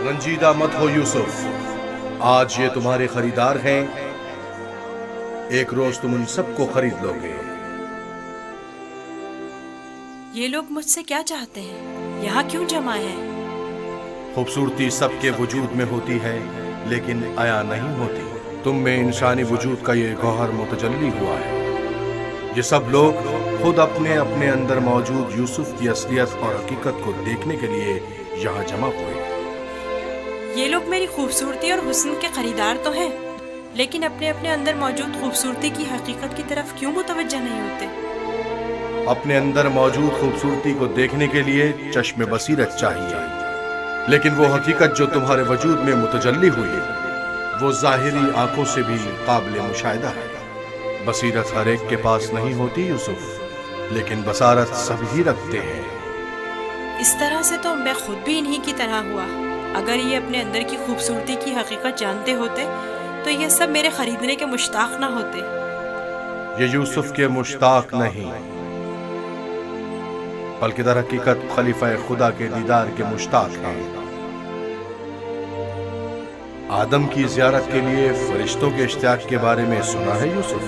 رنجیدہ مت ہو یوسف، آج یہ تمہارے خریدار ہیں، ایک روز تم ان سب کو خرید لو گے۔ یہ لوگ مجھ سے کیا چاہتے ہیں؟ یہاں کیوں جمع ہیں؟ خوبصورتی سب کے وجود میں ہوتی ہے لیکن عیاں نہیں ہوتی۔ تم میں انسانی وجود کا یہ گوہر متجلی ہوا ہے۔ یہ سب لوگ خود اپنے اپنے اندر موجود یوسف کی اصلیت اور حقیقت کو دیکھنے کے لیے یہاں جمع ہوئے۔ یہ لوگ میری خوبصورتی اور حسن کے خریدار تو ہیں، لیکن اپنے اپنے اندر موجود خوبصورتی کی حقیقت کی طرف کیوں متوجہ نہیں ہوتے؟ اپنے اندر موجود خوبصورتی کو دیکھنے کے لیے چشم بصیرت چاہیے، لیکن وہ حقیقت جو تمہارے وجود میں متجلی ہوئی وہ ظاہری آنکھوں سے بھی قابل مشاہدہ ہے۔ بصیرت ہر ایک کے پاس نہیں ہوتی یوسف، لیکن بصارت سب ہی رکھتے ہیں۔ اس طرح سے تو میں خود بھی انہی کی طرح ہوا۔ اگر یہ اپنے اندر کی خوبصورتی کی حقیقت جانتے ہوتے تو یہ سب میرے خریدنے کے مشتاق نہ ہوتے۔ یہ یوسف کے مشتاق نہیں بلکہ در حقیقت خلیفہ خدا کے دیدار کے مشتاق ہیں۔ آدم کی زیارت کے لیے فرشتوں کے اشتیاق کے بارے میں سنا ہے یوسف؟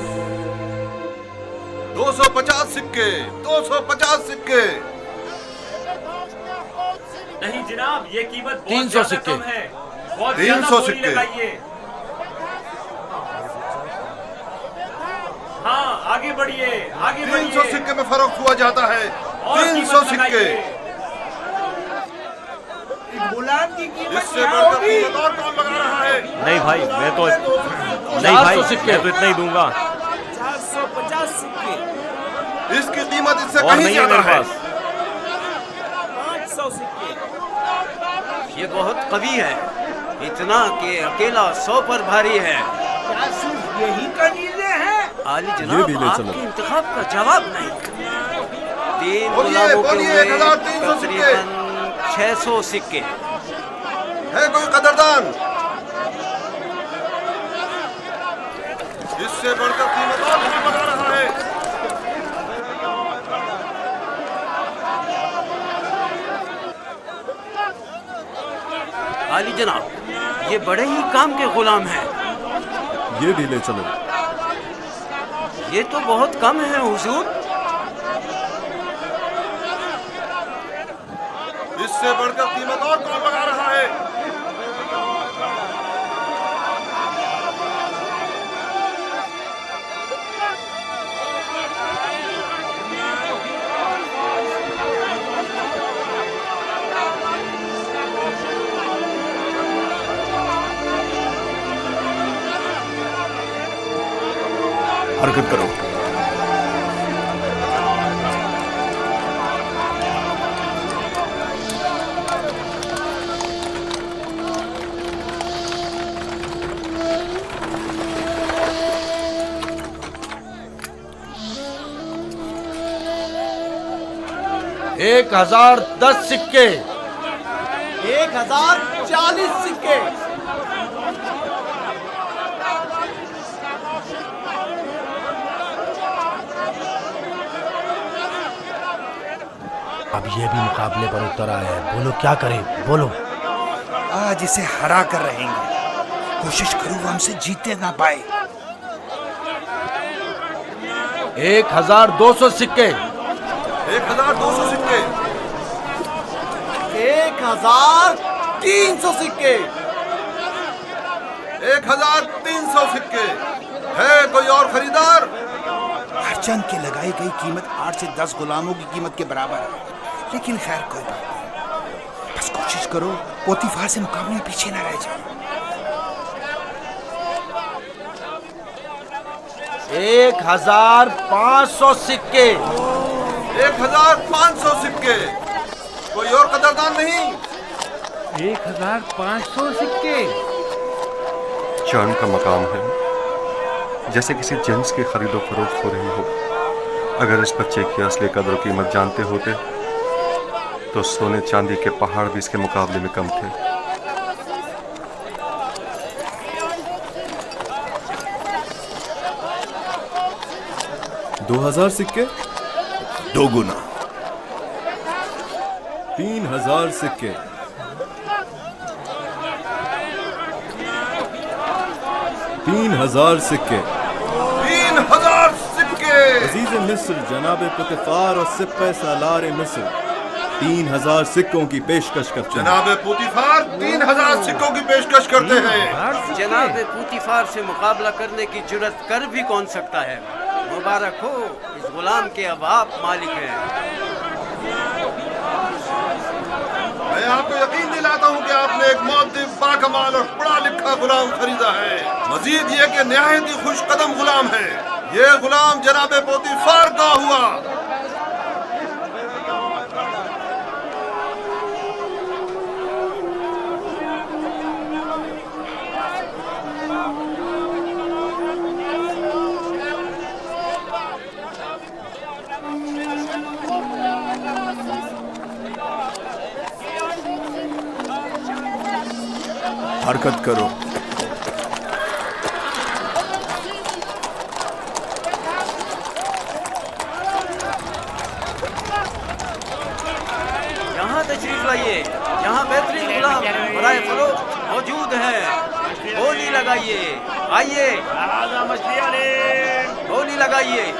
250 سکے، 250 سکے۔ نہیں جناب، یہ قیمت 300 بہت سکے۔ کم ہے، بہت 300 زیادہ سکے۔ لگائیے۔ ہاں آگے بڑھیے، آگے بڑھیے۔ 300 سکے میں فروخت ہوا جاتا ہے۔ اور 300 قیمت سکے۔ لگائیے۔ غلام کی اس قیمت سے کیا بڑھ کر ہوگی؟ قیمت اور کون لگا رہا ہے؟ نہیں بھائی، میں تو اتنا ہی دوں گا۔ 450 سکے، اس کی قیمت اس سے اور کہیں نہیں ہے زیادہ میرے ہے۔ پاس۔ 500 سکے، یہ بہت قوی ہے، اتنا کہ اکیلا 100 پر بھاری ہے۔ کیا صرف یہی کنیزیں ہیں؟ عالی جناب، آپ کے انتخاب کا جواب نہیں۔ 3 بولیے، غلاموں کے بولیے، ہوئے 1300 سکے۔ تقریباً 600 سکے۔ ہے کوئی قدردان؟ اس سے بڑھ کر قیمت اور کون لگا رہا ہے؟ عالی جناب، یہ بڑے ہی کام کے غلام ہیں۔ یہ بھی لے چلو۔ یہ تو بہت کم ہے حضور۔ اس سے بڑھ کر قیمت اور کون لگا رہا ہے؟ حرکت کرو۔ ایک 1010 سکے، 1040 سکے، اب یہ بھی مقابلے پر اتر آیا ہے، بولو کیا کریں، بولو۔ آج اسے ہرا کر رہیں گے، کوشش کروں وہ ہم سے جیتے نہ پائے۔ 1200 سکے، 1200 سکے، 1300 سکے، 1300 سکے۔ ہے کوئی اور خریدار؟ ہر چند کی لگائی گئی قیمت 8 سے 10 غلاموں کی قیمت کے برابر ہے، لیکن خیر کوئی بات نہیں، بس کوشش کرو پوتیفار سے مقابلے میں پیچھے نہ رہ جائے۔ 1500 سکے، 1500 سکے۔ کوئی اور قدردان نہیں؟ 1500 سکے۔ جان کا مقام ہے، جیسے کسی جنس کی خرید و فروخت ہو رہی ہو۔ اگر اس بچے کی اصلی قدر و قیمت جانتے ہوتے تو سونے چاندی کے پہاڑ بھی اس کے مقابلے میں کم تھے۔ 1500 2000 सिक्के, 2 गुना। 3000 सिक्के, 3000 सिक्के। 3000 सिक्के। अजीज मिस्र जनाब पुतिफार और सिप्पे सालार मिस्र 3000 सिक्कों की पेशकश करते हैं। जनाब पुतिफार 3000 सिक्कों की पेशकश करते हैं। जनाब पुतिफार से मुकाबला करने की जुर्रत कर भी कौन सकता है? मुबारक हो, इस गुलाम के अब आप मालिक हैं। मैं आपको यकीन दिलाता हूँ कि आपने एक मुअद्दिब, बाकमाल और पढ़ा लिखा गुलाम खरीदा है। मजीद ये कि निहायत ही खुश कदम गुलाम है। ये गुलाम जनाब पोतीफार का हुआ। हरकत करो। यहाँ तशरीफ लाइए, यहाँ बेहतरीन गुलाम बराए फरोख्त मौजूद हैं। बोली लगाइए, आइए बोली लगाइए।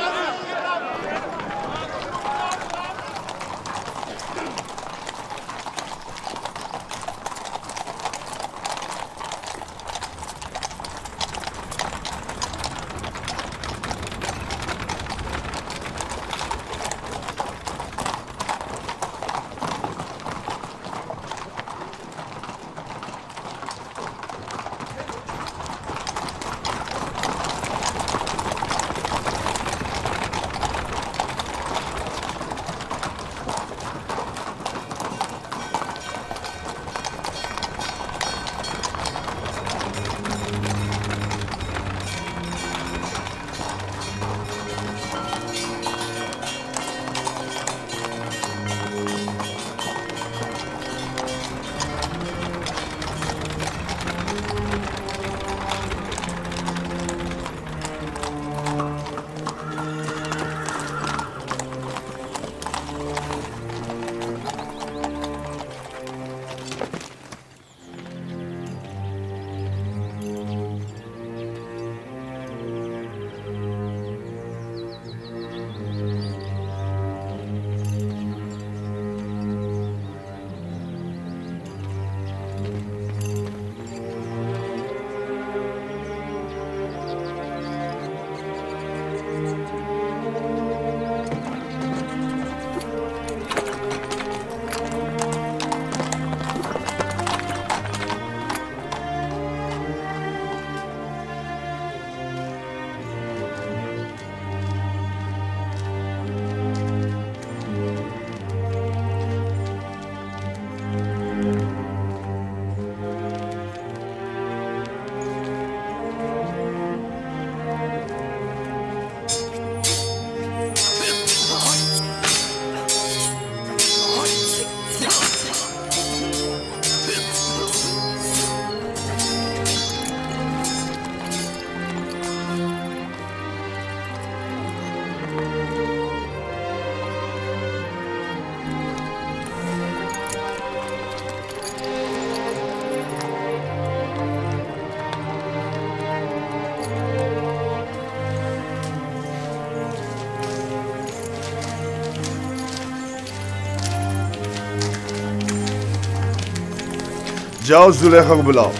जाओ जुलेखा को बुलाओ।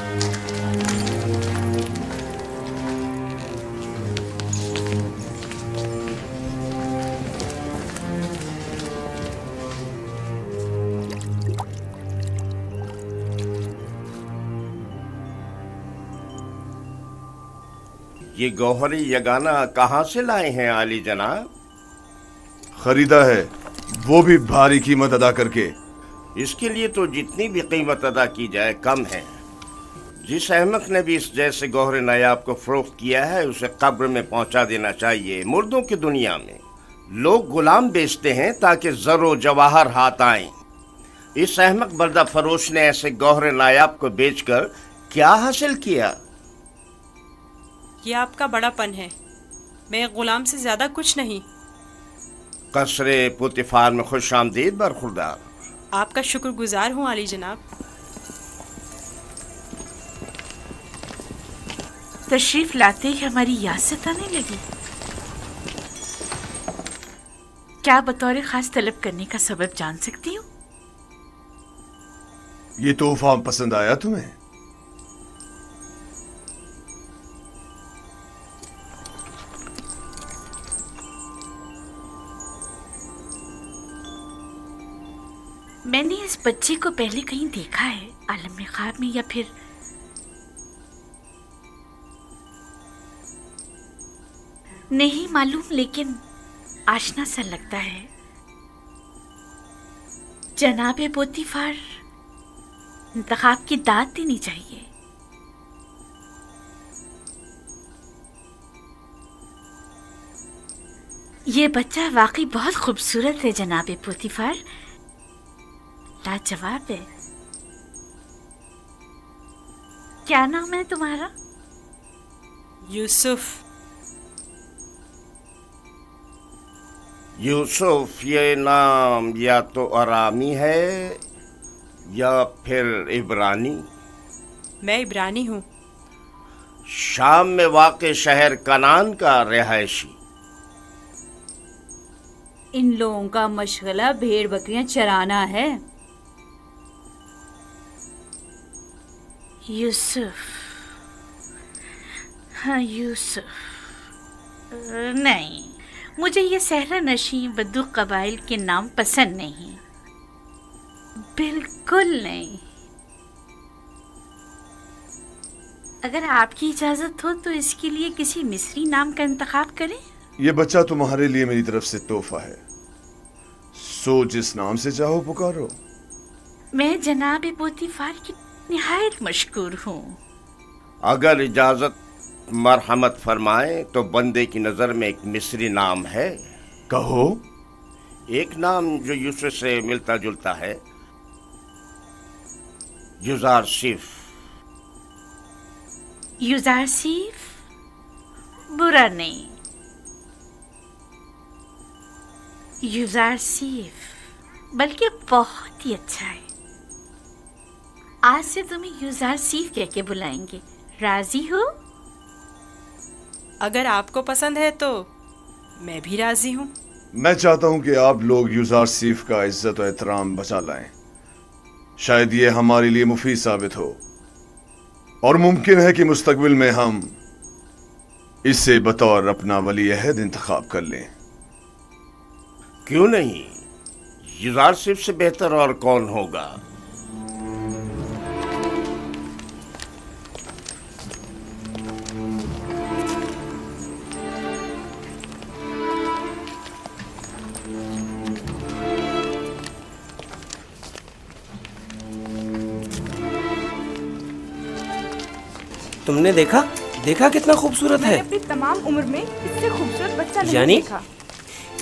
ये गौहरी यगाना कहाँ से लाए हैं आली जनाब? खरीदा है, वो भी भारी कीमत अदा करके। इसके लिए तो जितनी भी कीमत अदा की जाए कम है। जिस अहमक ने भी इस जैसे गौहर नायाब को फरोख्त किया है उसे कब्र में पहुंचा देना चाहिए। मुर्दों की दुनिया में लोग गुलाम बेचते हैं ताकि ज़रो जवाहर हाथ आएं। इस अहमक बर्दा फरोश ने ऐसे गौहर नायाब को बेचकर क्या हासिल किया? ये आपका बड़ापन है। मैं एक गुलाम से ज्यादा कुछ नहीं। कसरे पुतिफार में खुश आमदीद बरखुरदार। आपका शुक्रगुजार हूँ आली जनाब। तशरीफ लाते ही हमारी याद सताने लगी। क्या बतौर खास तलब करने का सबब जान सकती हूँ? ये तोहफा पसंद आया तुम्हें? मैंने इस बच्चे को पहले कहीं देखा है, आलम में ख्वाब में या फिर नहीं मालूम, लेकिन आशना सा लगता है। जनाबे पोतीफार, इंतखाब की दाद देनी चाहिए। ये बच्चा वाकई बहुत खूबसूरत है जनाबे पोतीफार, लाजवाब है। क्या नाम है तुम्हारा? यूसुफ। यूसुफ, ये नाम या तो अरामी है या फिर इब्रानी। मैं इब्रानी हूँ। शाम में वाक़े शहर कनान का रिहायशी। इन लोगों का मशगला भेड़ बकरियां चराना है। यूसुफ, हाँ यूसुफ। नहीं, मुझे ये सहरा नशी बद्दू कबाइल के नाम पसंद नहीं, बिल्कुल नहीं। अगर आपकी इजाजत हो तो इसके लिए किसी मिस्री नाम का इंतखाब करें। ये बच्चा तुम्हारे लिए मेरी तरफ से तोहफा है, सो जिस नाम से चाहो पुकारो। मैं जनाब पोतीफार की निहायत मशकूर हूँ। अगर इजाजत मरहमत फरमाए तो बंदे की नजर में एक मिस्री नाम है। कहो। एक नाम जो यूसुफ से मिलता जुलता है, युजारसिफ। युजारसिफ बुरा नहीं, युजारसिफ बल्कि बहुत ही अच्छा है। आज से तुम्हें युजारसिफ कह के बुलाएंगे, राजी हो? अगर आपको पसंद है तो मैं भी राजी हूँ। मैं चाहता हूं कि आप लोग युजारसिफ का इज्जत और एहतराम बचा लाएं। शायद ये हमारे लिए मुफीद साबित हो, और मुमकिन है कि मुस्तकबिल में हम इसे बतौर अपना वली अहद इंतखाब कर लें। क्यों नहीं, युजारसिफ से बेहतर और कौन होगा। तुमने देखा कितना खूबसूरत है। अपनी तमाम उम्र में इससे खूबसूरत बच्चा नहीं देखा।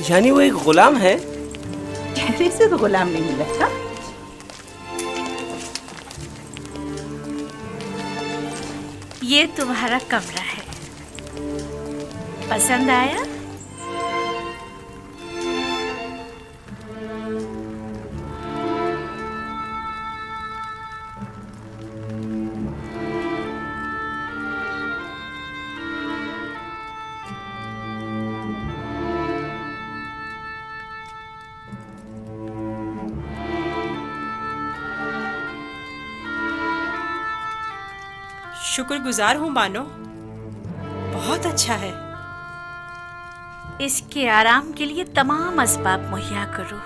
यानी वो एक गुलाम है। चेहरे से तो गुलाम नहीं लगता। ये तुम्हारा कमरा है, पसंद आया? शुक्रगुजार हूँ बानो, बहुत अच्छा है। इसके आराम के लिए तमाम असबाब मुहैया करो।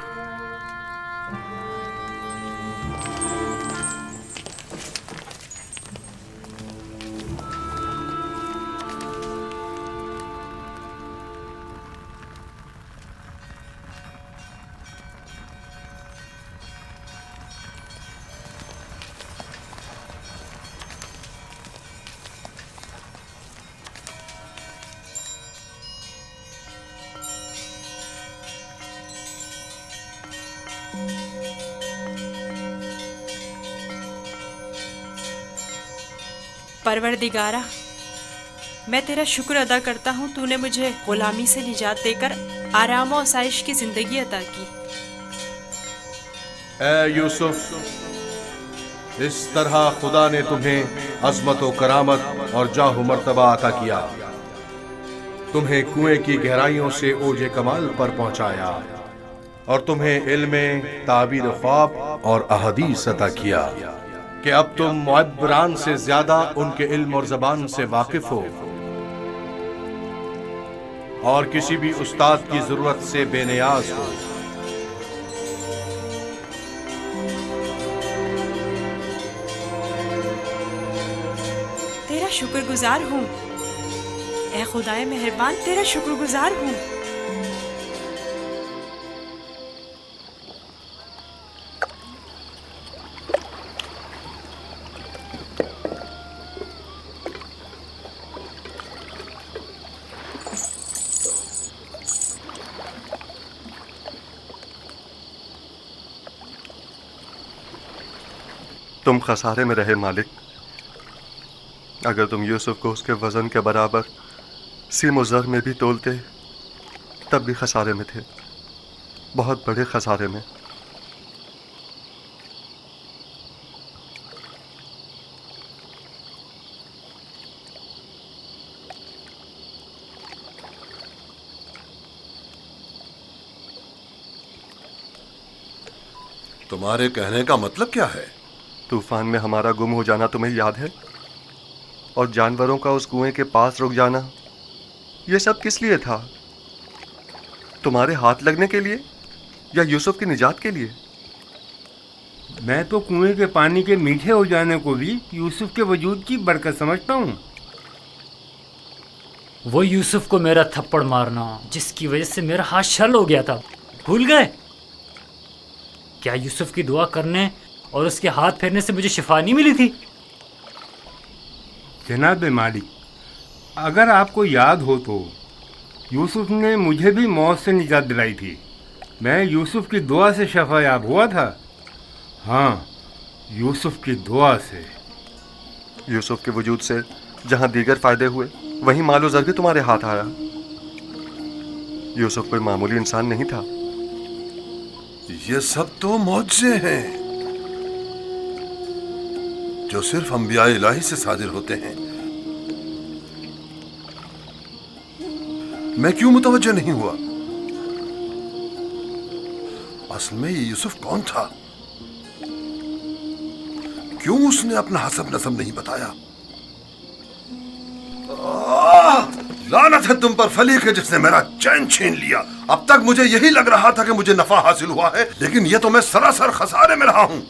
परवरदिगारा, میں تیرا شکر ادا کرتا ہوں تو نے مجھے غلامی سے نجات دے کر آرام و آسائش کی زندگی عطا کی۔ اے یوسف، اس طرح خدا نے تمہیں عظمت و کرامت اور جاہ و مرتبہ عطا کیا، تمہیں کنویں کی گہرائیوں سے اوج کمال پر پہنچایا، اور تمہیں علم تعبیر خواب اور احادیث عطا کیا کہ اب تم معبران سے زیادہ ان کے علم اور زبان سے واقف ہو، اور کسی بھی استاد کی ضرورت سے بے نیاز ہو۔ تیرا شکر گزار ہوں اے خدائے مہربان، تیرا شکر گزار ہوں۔ تم خسارے میں رہے مالک۔ اگر تم یوسف کو اس کے وزن کے برابر سیم و زر میں بھی تولتے تب بھی خسارے میں تھے، بہت بڑے خسارے میں۔ تمہارے کہنے کا مطلب کیا ہے؟ طوفان میں ہمارا گم ہو جانا تمہیں یاد ہے؟ اور جانوروں کا اس کنویں کے پاس رک جانا، یہ سب کس لیے تھا؟ تمہارے ہاتھ لگنے کے لیے یا یوسف کی نجات کے لیے؟ میں تو کنویں کے پانی کے میٹھے ہو جانے کو بھی یوسف کے وجود کی برکت سمجھتا ہوں۔ وہ یوسف کو میرا تھپڑ مارنا جس کی وجہ سے میرا ہاتھ شل ہو گیا تھا، بھول گئے؟ کیا یوسف کی دعا کرنے اور اس کے ہاتھ پھیرنے سے مجھے شفا نہیں ملی تھی؟ جناب مالک، اگر آپ کو یاد ہو تو یوسف نے مجھے بھی موت سے نجات دلائی تھی، میں یوسف کی دعا سے شفا یاب ہوا تھا۔ ہاں، یوسف کی دعا سے۔ یوسف کے وجود سے جہاں دیگر فائدے ہوئے وہیں مال و زر بھی تمہارے ہاتھ آیا۔ یوسف کوئی معمولی انسان نہیں تھا۔ یہ سب تو معجزے ہیں جو صرف انبیاء الہی سے صادر ہوتے ہیں۔ میں کیوں متوجہ نہیں ہوا؟ اصل میں یہ یوسف کون تھا؟ کیوں اس نے اپنا حسب نسب نہیں بتایا؟ لعنت ہے تم پر فلی کے جس نے میرا چین چھین لیا۔ اب تک مجھے یہی لگ رہا تھا کہ مجھے نفع حاصل ہوا ہے، لیکن یہ تو میں سراسر خسارے میں رہا ہوں۔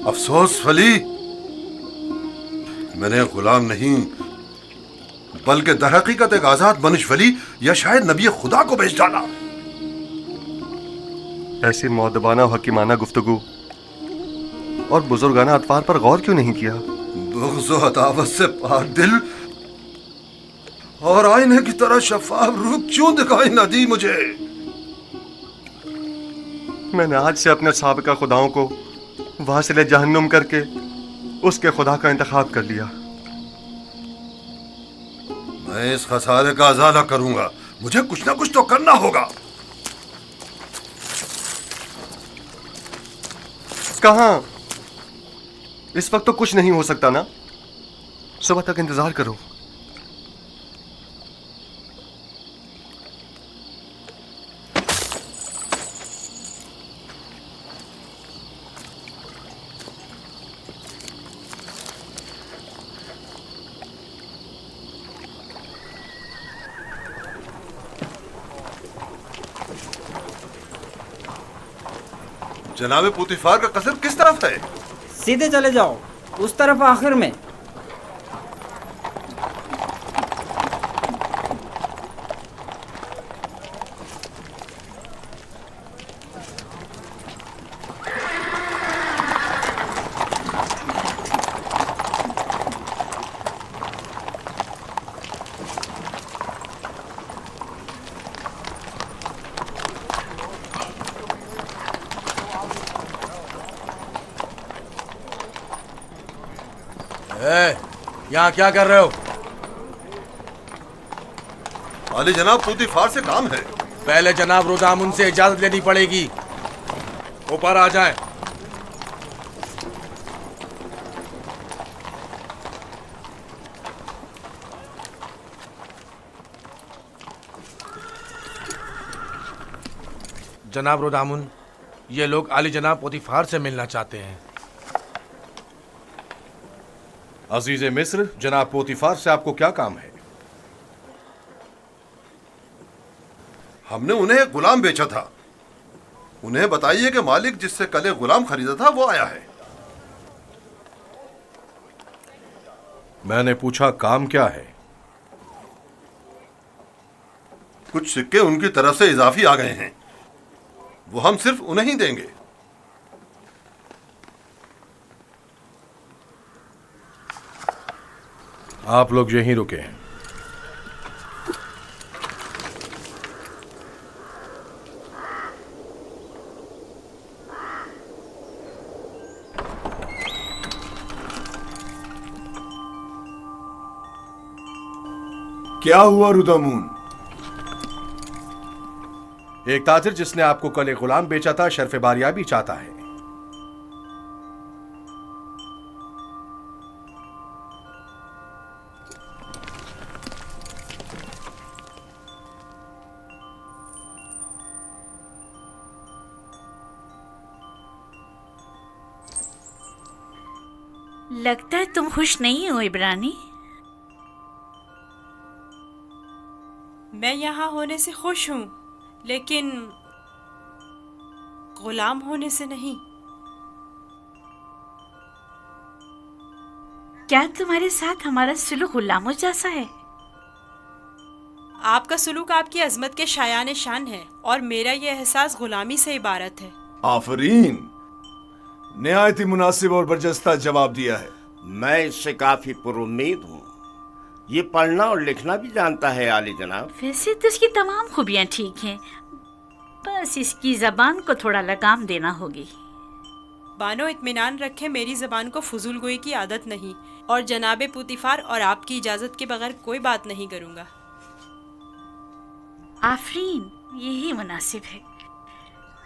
افسوس فلی، میں نے غلام نہیں بلکہ در حقیقت ایک آزاد منش ولی یا شاید نبی خدا کو بیچ ڈالا۔ ایسی مؤدبانہ و حکیمانہ گفتگو اور بزرگانہ اطوار پر غور کیوں نہیں کیا؟ بغض و عداوت سے پاک دل اور آئینے کی طرح شفاف روح کیوں دکھائی نہ دی مجھے؟ میں نے آج سے اپنے سابقہ خداؤں کو واصل جہنم کر کے اس کے خدا کا انتخاب کر لیا۔ میں اس خسارے کا ازالہ کروں گا، مجھے کچھ نہ کچھ تو کرنا ہوگا۔ کہاں؟ اس وقت تو کچھ نہیں ہو سکتا نا، صبح تک انتظار کرو۔ جناب پوتیفار کا قصر کس طرف ہے؟ سیدھے چلے جاؤ، اس طرف آخر میں۔ यहाँ क्या कर रहे हो? वाली जनाब पोतीफार से काम है। पहले जनाब रुदामुन से इजाजत लेनी पड़ेगी। ऊपर आ जाए। जनाब रुदामुन, ये लोग आली जनाब पोतीफार से मिलना चाहते हैं। अजीज मिस्र, जनाब पोतीफार से आपको क्या काम है? हमने उन्हें एक गुलाम बेचा था। उन्हें बताइए कि मालिक जिससे कल एक गुलाम खरीदा था वो आया है। मैंने पूछा काम क्या है? कुछ सिक्के उनकी तरफ से इजाफी आ गए हैं, वो हम सिर्फ उन्हें ही देंगे। आप लोग यहीं रुके हैं। क्या हुआ रुदामुन? एक ताजिर जिसने आपको कल एक गुलाम बेचा था शर्फ बारियाबी चाहता है। लगता है तुम खुश नहीं हो इब्रानी। मैं यहाँ होने से खुश हूँ, लेकिन गुलाम होने से नहीं। क्या तुम्हारे साथ हमारा सुलूक गुलामों जैसा है? आपका सुलूक आपकी अजमत के शायान शान है और मेरा ये एहसास गुलामी से इबारत है। आफरीन, निहायत ही मुनासिब और बरजस्ता जवाब दिया है। मैं इससे काफी पुरुम्मीद हूँ। ये पढ़ना और लिखना भी जानता है आली जनाब। वैसे तो इसकी तमाम खूबियाँ ठीक हैं, बस इसकी जबान को थोड़ा लगाम देना होगी। बानो इत्मीनान रखे, मेरी जबान को फजूल गोई की आदत नहीं और जनाबे पुतीफार और आपकी इजाजत के बगैर कोई बात नहीं करूँगा। आफरीन, यही मुनासिब है।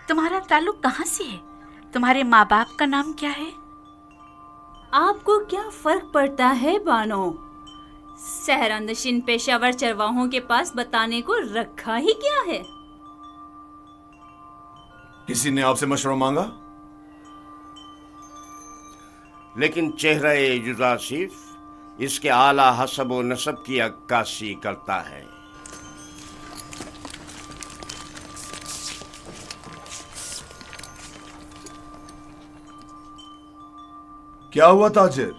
तुम्हारा ताल्लुक कहाँ से है? तुम्हारे माँ बाप का नाम क्या है? आपको क्या फर्क पड़ता है बानो? सहरानशीन पेशावर चरवाहों के पास बताने को रखा ही क्या है? किसी ने आपसे मशवरा मांगा? लेकिन चेहरा युजासिफ इसके आला हसब व नसब की अक्कासी करता है। क्या हुआ ताजिर?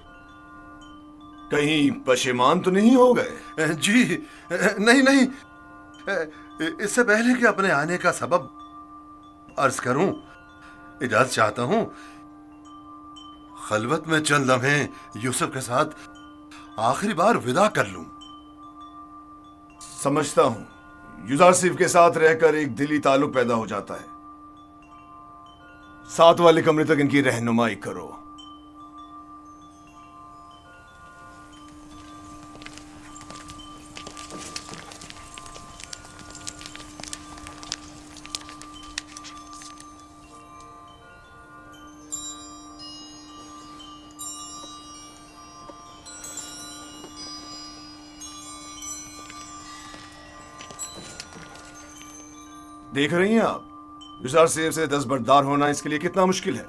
कहीं पशेमान तो नहीं हो गए? जी नहीं नहीं, इससे पहले कि अपने आने का सबब अर्ज करूं, इजाजत चाहता हूं खलवत में चंद लम्हे यूसुफ के साथ आखिरी बार विदा कर लूं। समझता हूं, युजासिफ के साथ रहकर एक दिली ताल्लुक पैदा हो जाता है। साथ वाले कमरे तक इनकी रहनुमाई करो। देख रही हैं आप, युजासिफ से दस्तबरदार होना इसके लिए कितना मुश्किल है।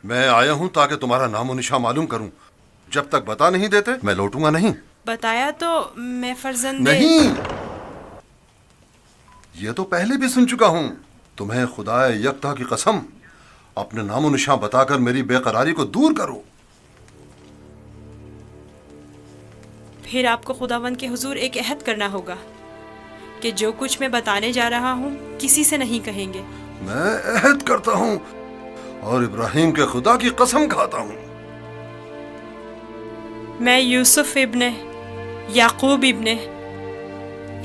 मैं आया हूं ताकि तुम्हारा नामो निशा मालूम करूं। जब तक बता नहीं देते मैं लौटूंगा नहीं। बताया तो मैं फर्जंदे नहीं, ये तो पहले भी सुन चुका हूं। तुम्हें खुदाए यकता की कसम, अपने नामो निशा बताकर मेरी बेकरारी को दूर करो। फिर आपको खुदावंद के हुजूर एक अहद करना होगा کہ جو کچھ میں بتانے جا رہا ہوں کسی سے نہیں کہیں گے. میں عہد کرتا ہوں اور ابراہیم کے خدا کی قسم کھاتا ہوں. میں یوسف ابن یعقوب ابن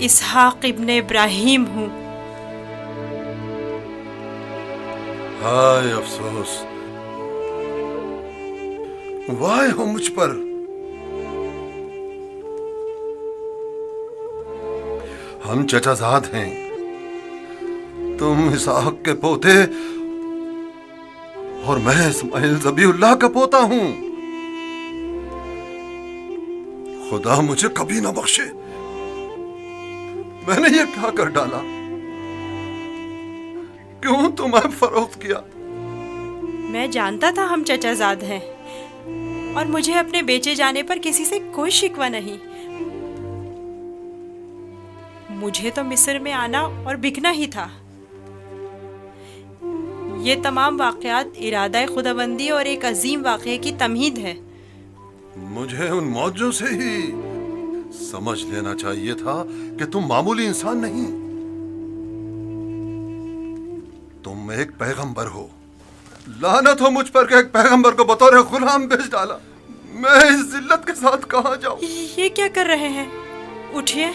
اسحاق ابن ابراہیم ہوں. ہائے افسوس، وائے ہو مجھ پر. ہم چچا زاد ہیں، تم اسحاق کے پوتے اور میں اسماعیل ذبیح اللہ کا پوتا ہوں. خدا مجھے کبھی نہ بخشے، میں نے یہ کیا کر ڈالا؟ کیوں تمہیں فروخت کیا؟ میں جانتا تھا ہم چچا زاد ہیں اور مجھے اپنے بیچے جانے پر کسی سے کوئی شکوہ نہیں. مجھے تو مصر میں آنا اور بکنا ہی تھا. یہ تمام واقعات ارادہ خداوندی اور ایک عظیم واقعے کی تمہید ہے. مجھے ان موجوں سے ہی سمجھ لینا چاہیے تھا کہ تم معمولی انسان نہیں، تم ایک پیغمبر ہو. لعنت ہو مجھ پر کہ ایک پیغمبر کو بطور غلام بیچ ڈالا. میں اس ذلت کے ساتھ کہاں جاؤں؟ یہ کیا کر رہے ہیں؟ اٹھیے.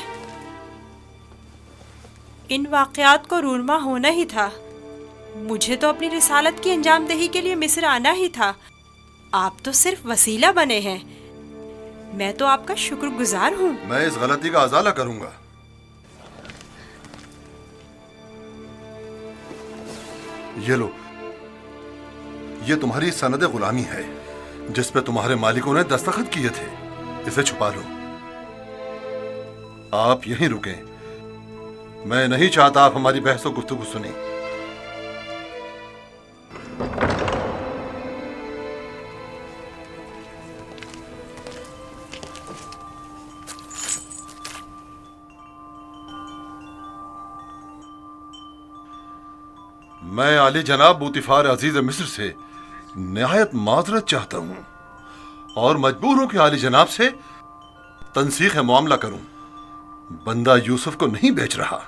ان واقعات کو رونما ہونا ہی تھا. مجھے تو اپنی رسالت کی انجام دہی کے لیے مصر آنا ہی تھا. آپ تو صرف وسیلہ بنے ہیں. میں تو آپ کا شکر گزار ہوں. میں اس غلطی کا ازالہ کروں گا. یہ لو، یہ تمہاری سند غلامی ہے جس پہ تمہارے مالکوں نے دستخط کیے تھے. اسے چھپا لو. آپ یہیں رکیں. میں نہیں چاہتا آپ ہماری بحث و گفتگو سنیں. میں عالی جناب بوتیفار عزیز مصر سے نہایت معذرت چاہتا ہوں اور مجبور ہوں کہ عالی جناب سے تنسیخ معاملہ کروں. بندہ یوسف کو نہیں بیچ رہا.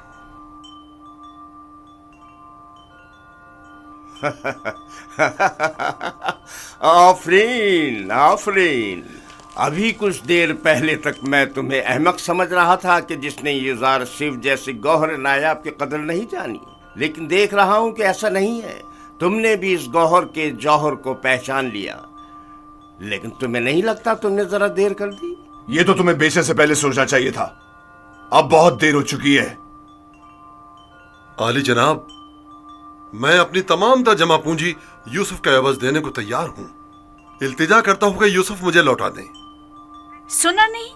آفرین آفرین. ابھی کچھ دیر پہلے تک میں تمہیں احمق سمجھ رہا تھا کہ جس نے یوزار صرف جیسے گوہر نایاب کی قدر نہیں جانی، لیکن دیکھ رہا ہوں کہ ایسا نہیں ہے. تم نے بھی اس گوہر کے جوہر کو پہچان لیا. لیکن تمہیں نہیں لگتا تم نے ذرا دیر کر دی؟ یہ تو تمہیں بیچنے سے پہلے سوچنا چاہیے تھا. اب بہت دیر ہو چکی ہے. عالی جناب، میں اپنی تمام تر جمع پونجی یوسف کا عوض دینے کو تیار ہوں. التجا کرتا ہوں کہ یوسف مجھے لوٹا دیں. سنا نہیں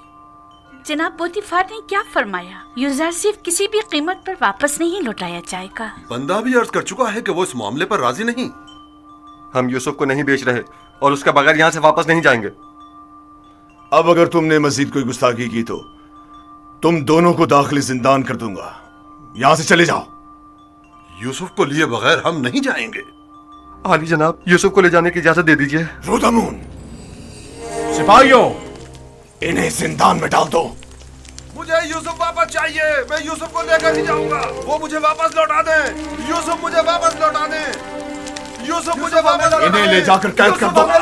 جناب پوتیفار نے کیا فرمایا؟ یوزرسیف کسی بھی قیمت پر واپس نہیں لوٹایا جائے گا. بندہ بھی عرض کر چکا ہے کہ وہ اس معاملے پر راضی نہیں. ہم یوسف کو نہیں بیچ رہے اور اس کے بغیر یہاں سے واپس نہیں جائیں گے. اب اگر تم نے مزید کوئی گستاخی کی تو تم دونوں کو داخلی زندان کر دوں گا. یہاں سے چلے جاؤ. یوسف کو لیے بغیر ہم نہیں جائیں گے. عالی جناب، یوسف کو لے جانے کی اجازت دے دیجیے. رودامون، سپاہیوں، انہیں زندان میں ڈال دو. مجھے یوسف واپس چاہیے. میں یوسف کو لے کر ہی جاؤں گا. وہ مجھے واپس لوٹا دیں. یوسف مجھے واپس لوٹا دیں. یوسف مجھے واپس لوٹا دیں. انہیں لے جا کر قید کر دو. مجھے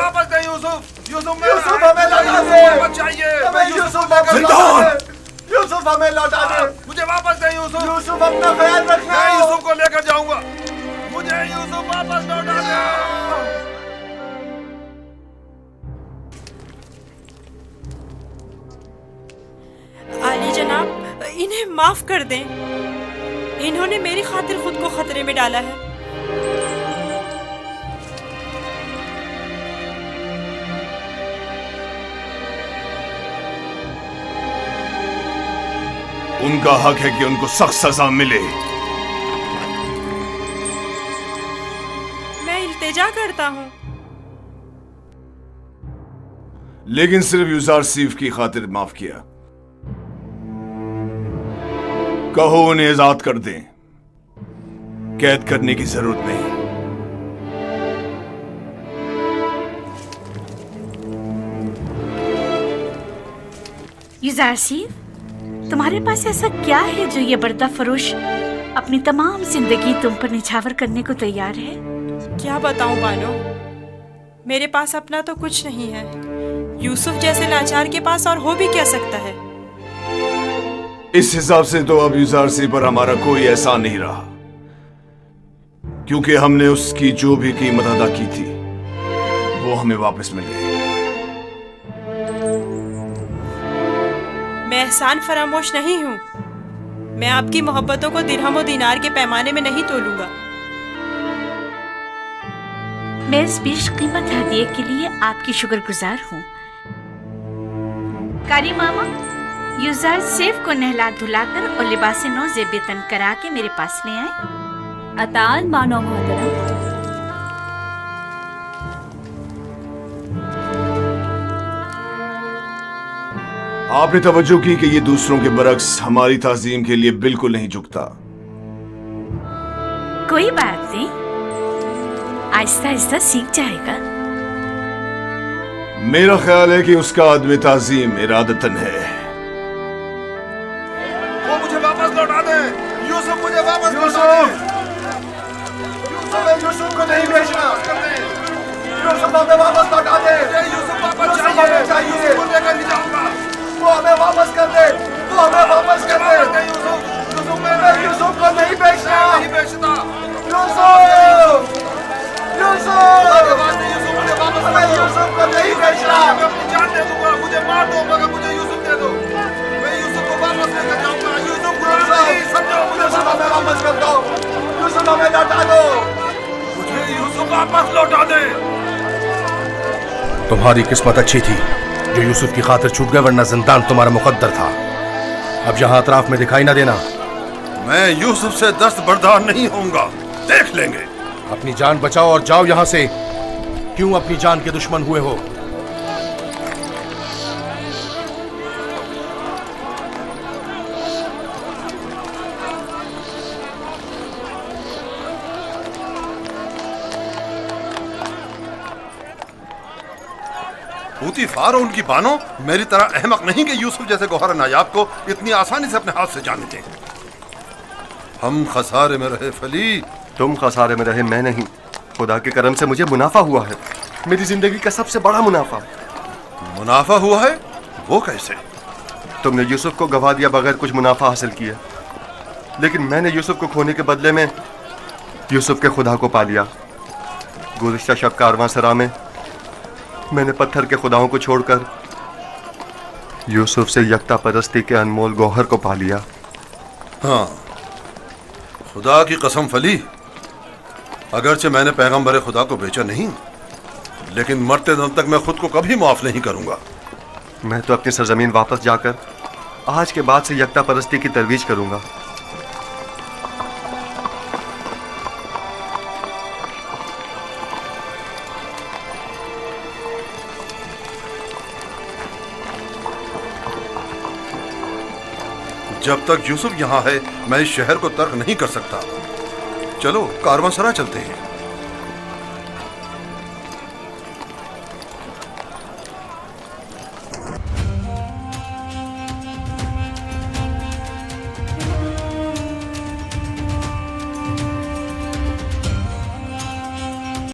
واپس دیں یوسف. یوسف ہمیں لوٹا دیں. واپس چاہیے. ہمیں یوسف لے کر زندان. یوسف ہمیں لوٹا دیں. مجھے واپس دیں یوسف. یوسف اپنا خیال رکھنا. میں یوسف کو لے کر جاؤں گا. مجھے یوسف واپس لوٹا دیں. عالی جناب، انہیں معاف کر دیں. انہوں نے میری خاطر خود کو خطرے میں ڈالا ہے. ان کا حق ہے کہ ان کو سخت سزا ملے. میں التجا کرتا ہوں. لیکن صرف یوزرسیف کی خاطر معاف کیا. کہو انہیں آزاد کر دیں. قید کرنے کی ضرورت نہیں. یوزرسیف، तुम्हारे पास ऐसा क्या है जो ये पर्दा फरोश अपनी तमाम जिंदगी तुम पर निछावर करने को तैयार है? क्या बताऊं बानो, मेरे पास अपना तो कुछ नहीं है। यूसुफ जैसे लाचार के पास और हो भी क्या सकता है? इस हिसाब से तो अब यूजारसी पर हमारा कोई एहसान नहीं रहा, क्योंकि हमने उसकी जो भी कीमत अदा की थी वो हमें वापस मिल गई। मैं एहसान फरामोश नहीं हूँ। मैं आपकी मोहब्बतों को दिरहम और दीनार के पैमाने में नहीं तोलूंगा। मैं इस बेशकीमत हदिये के लिए आपकी शुक्रगुजार हूँ। कारी मामा, यूजार सेफ को नहला धुलाकर और लिबास नौ जेबेतन करा के मेरे पास ले आए। अतान मानो मोहतरम। आपने तवज्जो की कि ये दूसरों के बरक्स हमारी ताजीम के लिए बिल्कुल नहीं झुकता। कोई बात नहीं, आहिस्ता आहिस्ता सीख जाएगा। मेरा ख्याल है कि उसका आदमी ताजीम इरादतन है। वो मुझे वापस लौटा दे। यूसुफ मुझे वापस लौटा दे। यूसुफ को नहीं बेचना। यूसुफ हमें वापस लौटा दे। यूसुफ वापस चाहिए। यूसुफ को लेकर नहीं जाऊंगा। वो हमें वापस कर दे। वो हमें वापस कर दे। यूसुफ को नहीं बेचना। नहीं बेचता। यूसुफ मुझे वापस कर दो। यूसुफ को नहीं बेचना। मैं अपनी जान दे दूंगा। मुझे मार दो मगर मुझे यूसुफ दे दो। मैं यूसुफ को वापस लेकर जाऊंगा। यूसुफ गुलाम नहीं, समझो मुझे। हमें वापस कर दो। यूसुफ हमें लौटा दो। मुझे यूसुफ वापस लौटा दे। तुम्हारी किस्मत अच्छी थी जो यूसुफ की खातिर छूट गए, वरना जिंदान तुम्हारा मुकद्दर था। अब यहाँ अतराफ में दिखाई ना देना। मैं यूसुफ से दस्त बर्दार नहीं होऊंगा। देख लेंगे। अपनी जान बचाओ और जाओ यहाँ से। क्यों अपनी जान के दुश्मन हुए हो? पूतीफार और उनकी बानो मेरी तरह अहमक नहीं कि यूसुफ जैसे गौहर नायाब को इतनी आसानी से अपने हाथ से जाने दें। हम खसारे में रहे फली। तुम खसारे में रहे, मैं नहीं। खुदा के करम से मुझे मुनाफा हुआ है, मेरी जिंदगी का सबसे बड़ा मुनाफा। मुनाफा हुआ है? वो कैसे? तुमने यूसुफ को गवा दिया बगैर कुछ मुनाफा हासिल किया, लेकिन मैंने यूसुफ को खोने के बदले में यूसुफ के खुदा को पा लिया। गुज़िश्ता शब कारवांसरा में मैंने पत्थर के खुदाओं को छोड़कर यूसुफ से यकता परस्ती के अनमोल गौहर को पा लिया। हाँ, खुदा की कसम फली, अगरचे मैंने पैगंबर खुदा को बेचा नहीं, लेकिन मरते दम तक मैं खुद को कभी माफ नहीं करूंगा। मैं तो अपनी सरजमीन वापस जाकर आज के बाद से यकता परस्ती की तरवीज करूंगा। जब तक यूसुफ यहाँ है मैं इस शहर को तर्क नहीं कर सकता। चलो कारवांसरा चलते हैं।